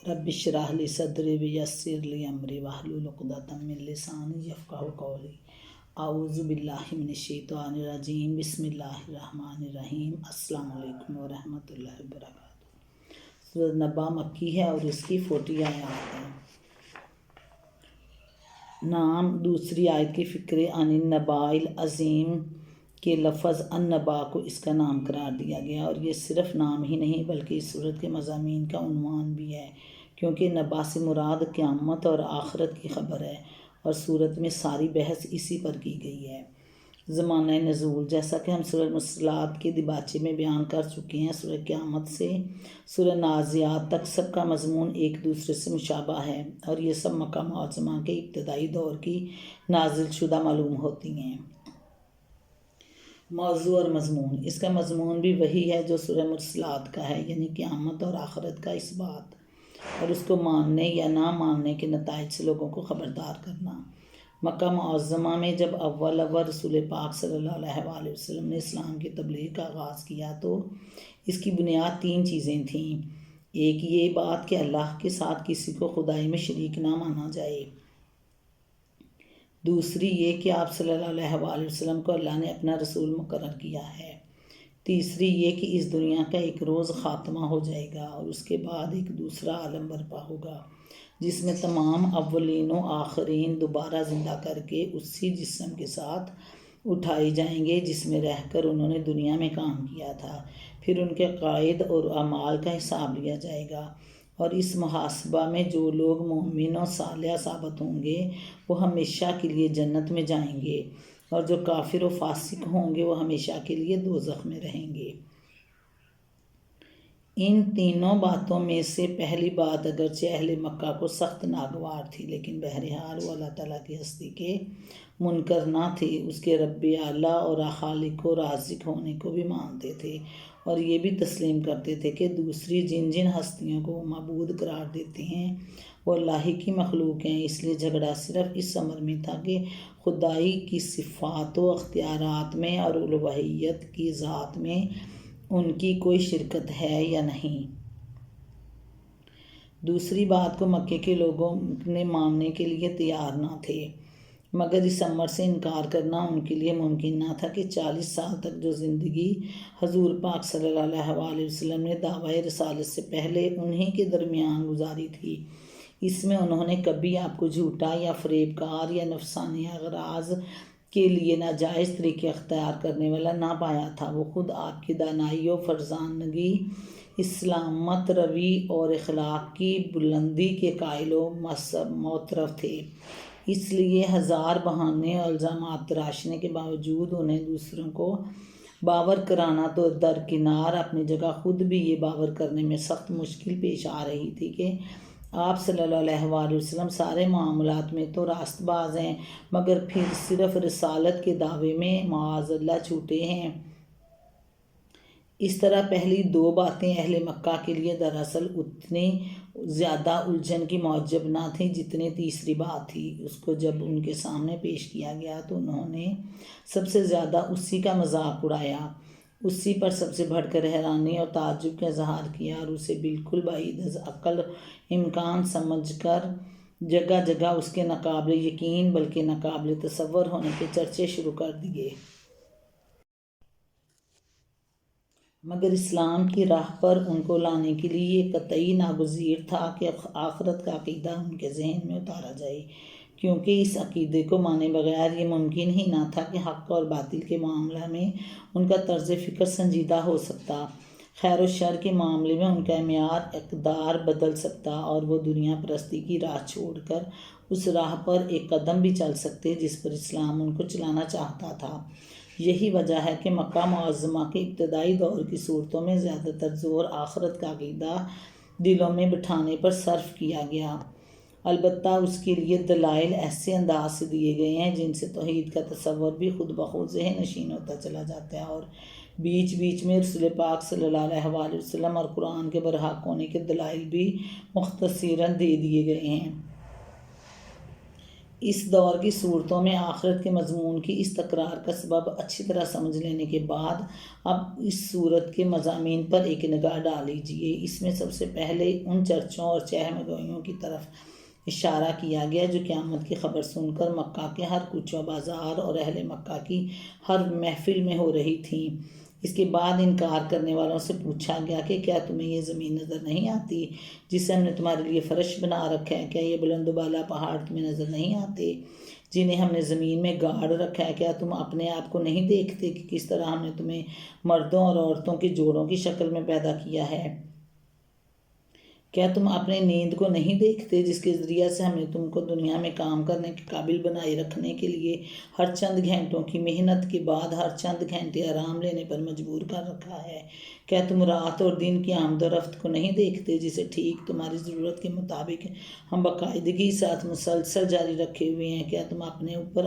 رب اشرح لی صدری ویسر لی امری واحلل عقدۃ من لسانی یفقہوا قولی۔ اعوذ باللہ من الشیطان الرجیم، بسم اللہ الرحمن الرحیم۔ السلام علیکم ورحمۃ اللہ وبرکاتہ۔ سورۃ نبا مکی ہے اور اس کی 40 آیات ہیں۔ نام دوسری آیت کی فکر عن النباء العظیم کے لفظ النبا کو اس کا نام قرار دیا گیا، اور یہ صرف نام ہی نہیں بلکہ اس صورت کے مضامین کا عنوان بھی ہے، کیونکہ نبا سے مراد قیامت اور آخرت کی خبر ہے، اور صورت میں ساری بحث اسی پر کی گئی ہے۔ زمانہ نزول، جیسا کہ ہم سورہ مرسلات کے دیباچے میں بیان کر چکے ہیں، سورہ قیامت سے سورہ نازعات تک سب کا مضمون ایک دوسرے سے مشابہ ہے، اور یہ سب مکہ معظمہ کے ابتدائی دور کی نازل شدہ معلوم ہوتی ہیں۔ موضوع اور مضمون، اس کا مضمون بھی وہی ہے جو سورہ مرسلات کا ہے، یعنی قیامت اور آخرت کا اس بات اور اس کو ماننے یا نہ ماننے کے نتائج سے لوگوں کو خبردار کرنا۔ مکہ معظمہ میں جب اول رسول پاک صلی اللہ علیہ وآلہ وسلم نے اسلام کی تبلیغ کا آغاز کیا تو اس کی بنیاد 3 چیزیں تھیں۔ ایک یہ بات کہ اللہ کے ساتھ کسی کو خدائی میں شریک نہ مانا جائے۔ دوسری یہ کہ آپ صلی اللہ علیہ وآلہ وسلم کو اللہ نے اپنا رسول مقرر کیا ہے۔ تیسری یہ کہ اس دنیا کا ایک روز خاتمہ ہو جائے گا اور اس کے بعد ایک دوسرا عالم برپا ہوگا، جس میں تمام اولین و آخرین دوبارہ زندہ کر کے اسی جسم کے ساتھ اٹھائے جائیں گے جس میں رہ کر انہوں نے دنیا میں کام کیا تھا۔ پھر ان کے عقائد اور اعمال کا حساب لیا جائے گا، اور اس محاسبہ میں جو لوگ مومن و صالح ثابت ہوں گے وہ ہمیشہ کے لیے جنت میں جائیں گے، اور جو کافر و فاسق ہوں گے وہ ہمیشہ کے لیے دوزخ میں رہیں گے۔ ان تینوں باتوں میں سے پہلی بات اگرچہ اہل مکہ کو سخت ناگوار تھی، لیکن بہرحال وہ اللہ تعالیٰ کی ہستی کے منکر نہ تھے، اس کے رب اعلیٰ اور خالق و رازق ہونے کو بھی مانتے تھے، اور یہ بھی تسلیم کرتے تھے کہ دوسری جن جن ہستیوں کو وہ معبود قرار دیتے ہیں وہ اللہ ہی کی مخلوق ہیں۔ اس لیے جھگڑا صرف اس امر میں تھا کہ خدائی کی صفات و اختیارات میں اور الوہیت کی ذات میں ان کی کوئی شرکت ہے یا نہیں۔ دوسری بات کو مکے کے لوگوں نے ماننے کے لیے تیار نہ تھے، مگر اس امر سے انکار کرنا ان کے لیے ممکن نہ تھا کہ 40 سال تک جو زندگی حضور پاک صلی اللہ علیہ وآلہ وسلم نے دعویٰ رسالت سے پہلے انہی کے درمیان گزاری تھی، اس میں انہوں نے کبھی آپ کو جھوٹا یا فریب کار یا نفسانی اغراض کے لیے ناجائز طریقے اختیار کرنے والا نہ پایا تھا۔ وہ خود آپ کی دانائی و فرزانگی، اسلامت روی اور اخلاق کی بلندی کے قائل و معترف تھے، اس لیے ہزار بہانے اور الزامات تراشنے کے باوجود انہیں دوسروں کو باور کرانا تو درکنار، اپنی جگہ خود بھی یہ باور کرنے میں سخت مشکل پیش آ رہی تھی کہ آپ صلی اللہ علیہ وآلہ وسلم سارے معاملات میں تو راست باز ہیں، مگر پھر صرف رسالت کے دعوے میں معاذ اللہ چھوٹے ہیں۔ اس طرح پہلی 2 باتیں اہل مکہ کے لیے دراصل اتنی زیادہ الجھن کی موجب نہ تھیں جتنی تیسری بات تھی۔ اس کو جب ان کے سامنے پیش کیا گیا تو انہوں نے سب سے زیادہ اسی کا مذاق اڑایا، اسی پر سب سے بڑھ کر حیرانی اور تعجب کا اظہار کیا، اور اسے بالکل بعید از عقل امکان سمجھ کر جگہ جگہ اس کے ناقابل یقین بلکہ ناقابل تصور ہونے کے چرچے شروع کر دیے۔ مگر اسلام کی راہ پر ان کو لانے کے لیے یہ قطعی ناگزیر تھا کہ آخرت کا عقیدہ ان کے ذہن میں اتارا جائے، کیونکہ اس عقیدے کو مانے بغیر یہ ممکن ہی نہ تھا کہ حق اور باطل کے معاملہ میں ان کا طرز فکر سنجیدہ ہو سکتا، خیر و شر کے معاملے میں ان کا معیار اقدار بدل سکتا، اور وہ دنیا پرستی کی راہ چھوڑ کر اس راہ پر ایک قدم بھی چل سکتے جس پر اسلام ان کو چلانا چاہتا تھا۔ یہی وجہ ہے کہ مکہ معظمہ کے ابتدائی دور کی صورتوں میں زیادہ تر زور آخرت کا عقیدہ دلوں میں بٹھانے پر صرف کیا گیا، البتہ اس کے لیے دلائل ایسے انداز سے دیے گئے ہیں جن سے توحید کا تصور بھی خود بخود ذہن نشین ہوتا چلا جاتا ہے، اور بیچ بیچ میں رسول پاک صلی اللہ علیہ وآلہ وسلم اور قرآن کے برحق ہونے کے دلائل بھی مختصراً دے دیے گئے ہیں۔ اس دور کی صورتوں میں آخرت کے مضمون کی اس تکرار کا سبب اچھی طرح سمجھ لینے کے بعد اب اس صورت کے مضامین پر ایک نگاہ ڈال لیجیے۔ اس میں سب سے پہلے ان چرچوں اور چہم گوئیوں کی طرف اشارہ کیا گیا جو قیامت کی خبر سن کر مکہ کے ہر کوچہ بازار اور اہل مکہ کی ہر محفل میں ہو رہی تھیں۔ اس کے بعد انکار کرنے والوں سے پوچھا گیا کہ کیا تمہیں یہ زمین نظر نہیں آتی جسے ہم نے تمہارے لیے فرش بنا رکھا ہے؟ کیا یہ بلند و بالا پہاڑ تمہیں نظر نہیں آتے جنہیں ہم نے زمین میں گاڑ رکھا ہے؟ کیا تم اپنے آپ کو نہیں دیکھتے کہ کس طرح ہم نے تمہیں مردوں اور عورتوں کے جوڑوں کی شکل میں پیدا کیا ہے؟ کیا تم اپنے نیند کو نہیں دیکھتے جس کے ذریعہ سے ہم نے تم کو دنیا میں کام کرنے کے قابل بنائے رکھنے کے لیے ہر چند گھنٹوں کی محنت کے بعد ہر چند گھنٹے آرام لینے پر مجبور کر رکھا ہے؟ کیا تم رات اور دن کی آمد و رفت کو نہیں دیکھتے جسے ٹھیک تمہاری ضرورت کے مطابق ہم باقاعدگی ساتھ مسلسل جاری رکھے ہوئے ہیں؟ کیا تم اپنے اوپر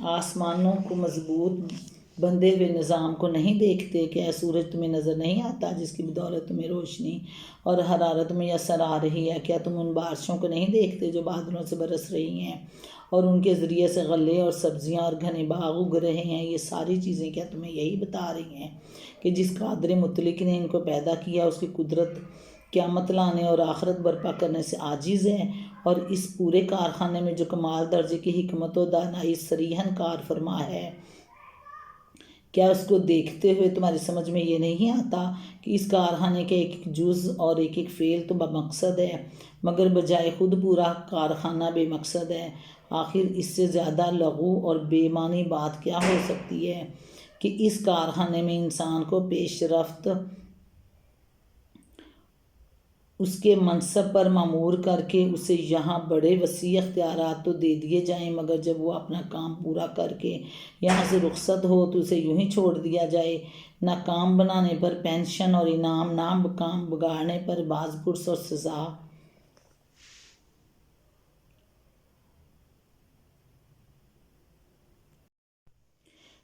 آسمانوں کو مضبوط بندھے ہوئے نظام کو نہیں دیکھتے؟ کیا سورج تمہیں نظر نہیں آتا جس کی بدولت تمہیں روشنی اور حرارت میسر آ رہی ہے؟ کیا تم ان بارشوں کو نہیں دیکھتے جو بادلوں سے برس رہی ہیں اور ان کے ذریعے سے غلے اور سبزیاں اور گھنے باغ اگ رہے ہیں؟ یہ ساری چیزیں کیا تمہیں یہی بتا رہی ہیں کہ جس قادر مطلق نے ان کو پیدا کیا اس کی قدرت قیامت لانے اور آخرت برپا کرنے سے عاجز ہے، اور اس پورے کارخانے میں جو کمال درجے کی حکمت و دانائی صریحاً کار فرما ہے، کیا اس کو دیکھتے ہوئے تمہاری سمجھ میں یہ نہیں آتا کہ اس کارخانے کے ایک ایک جز اور ایک ایک فعل تو بمقصد ہے، مگر بجائے خود پورا کارخانہ بے مقصد ہے؟ آخر اس سے زیادہ لغو اور بے معنی بات کیا ہو سکتی ہے کہ اس کارخانے میں انسان کو پیش رفت اس کے منصب پر مامور کر کے اسے یہاں بڑے وسیع اختیارات تو دے دیے جائیں، مگر جب وہ اپنا کام پورا کر کے یہاں سے رخصت ہو تو اسے یوں ہی چھوڑ دیا جائے، نہ کام بنانے پر پینشن اور انعام، نہ کام بگاڑنے پر باز پرس اور سزا۔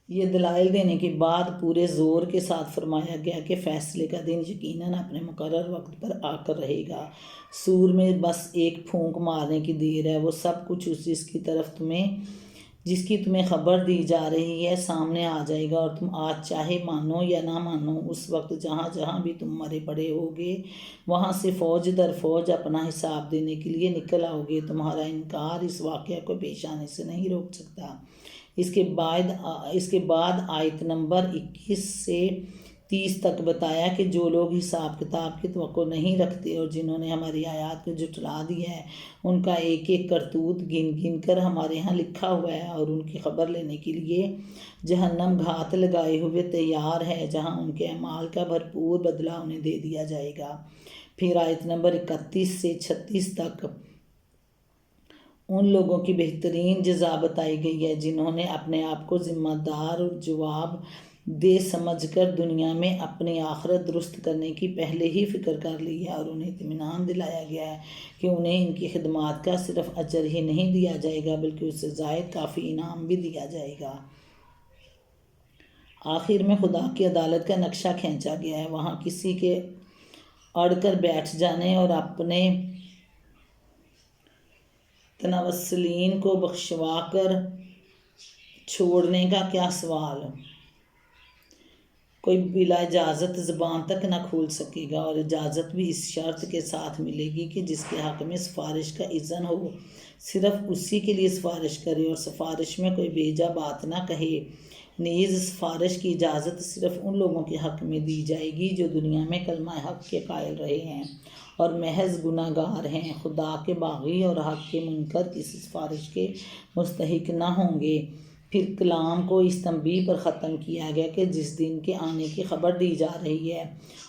یہ دلائل دینے کے بعد پورے زور کے ساتھ فرمایا گیا کہ فیصلے کا دن یقیناً اپنے مقرر وقت پر آ کر رہے گا۔ سور میں بس ایک پھونک مارنے کی دیر ہے، وہ سب کچھ جس کی تمہیں خبر دی جا رہی ہے سامنے آ جائے گا، اور تم آج چاہے مانو یا نہ مانو اس وقت جہاں جہاں بھی تم مرے پڑے ہوگے وہاں سے فوج در فوج اپنا حساب دینے کے لیے نکل آؤ گے۔ تمہارا انکار اس واقعہ کو پیش آنے سے نہیں روک سکتا۔ اس کے بعد آیت نمبر 21 سے 30 تک بتایا کہ جو لوگ حساب کتاب کی توقع نہیں رکھتے اور جنہوں نے ہماری آیات کو جھٹلا دیا ہے ان کا ایک ایک کرتوت گن گن کر ہمارے ہاں لکھا ہوا ہے، اور ان کی خبر لینے کے لیے جہنم گھات لگائے ہوئے تیار ہے جہاں ان کے اعمال کا بھرپور بدلہ انہیں دے دیا جائے گا۔ پھر آیت نمبر 31 سے 36 تک ان لوگوں کی بہترین جزا بتائی گئی ہے جنہوں نے اپنے آپ کو ذمہ دار اور جواب دہ سمجھ کر دنیا میں اپنی آخرت درست کرنے کی پہلے ہی فکر کر لی ہے، اور انہیں اطمینان دلایا گیا ہے کہ انہیں ان کی خدمات کا صرف اجر ہی نہیں دیا جائے گا بلکہ اس سے زائد کافی انعام بھی دیا جائے گا۔ آخر میں خدا کی عدالت کا نقشہ کھینچا گیا ہے، وہاں کسی کے اڑ کر بیٹھ جانے اور اپنے تنوسلین کو بخشوا کر چھوڑنے کا کیا سوال۔ کوئی بلا اجازت زبان تک نہ کھول سکے گا، اور اجازت بھی اس شرط کے ساتھ ملے گی کہ جس کے حق میں سفارش کا اذن ہو صرف اسی کے لیے سفارش کرے اور سفارش میں کوئی بیجا بات نہ کہے۔ نیز سفارش کی اجازت صرف ان لوگوں کے حق میں دی جائے گی جو دنیا میں کلمہ حق کے قائل رہے ہیں اور محض گناہ گار ہیں، خدا کے باغی اور حق کے منکر کسی سفارش کے مستحق نہ ہوں گے۔ پھر کلام کو اس تنبیہ پر ختم کیا گیا کہ جس دن کے آنے کی خبر دی جا رہی ہے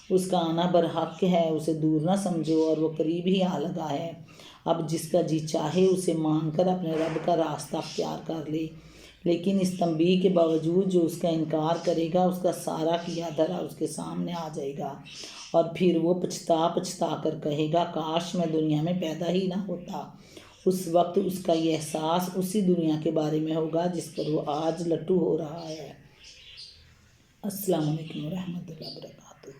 اس کا آنا برحق ہے، اسے دور نہ سمجھو اور وہ قریب ہی آ لگا ہے۔ اب جس کا جی چاہے اسے مان کر اپنے رب کا راستہ اختیار کر لے، لیکن اس تنبیہ کے باوجود جو اس کا انکار کرے گا اس کا سارا کیا دھرا اس کے سامنے آ جائے گا، اور پھر وہ پچھتا کر کہے گا کاش میں دنیا میں پیدا ہی نہ ہوتا۔ اس وقت اس کا یہ احساس اسی دنیا کے بارے میں ہوگا جس پر وہ آج لٹو ہو رہا ہے۔ السلام علیکم ورحمۃ اللہ وبرکاتہ۔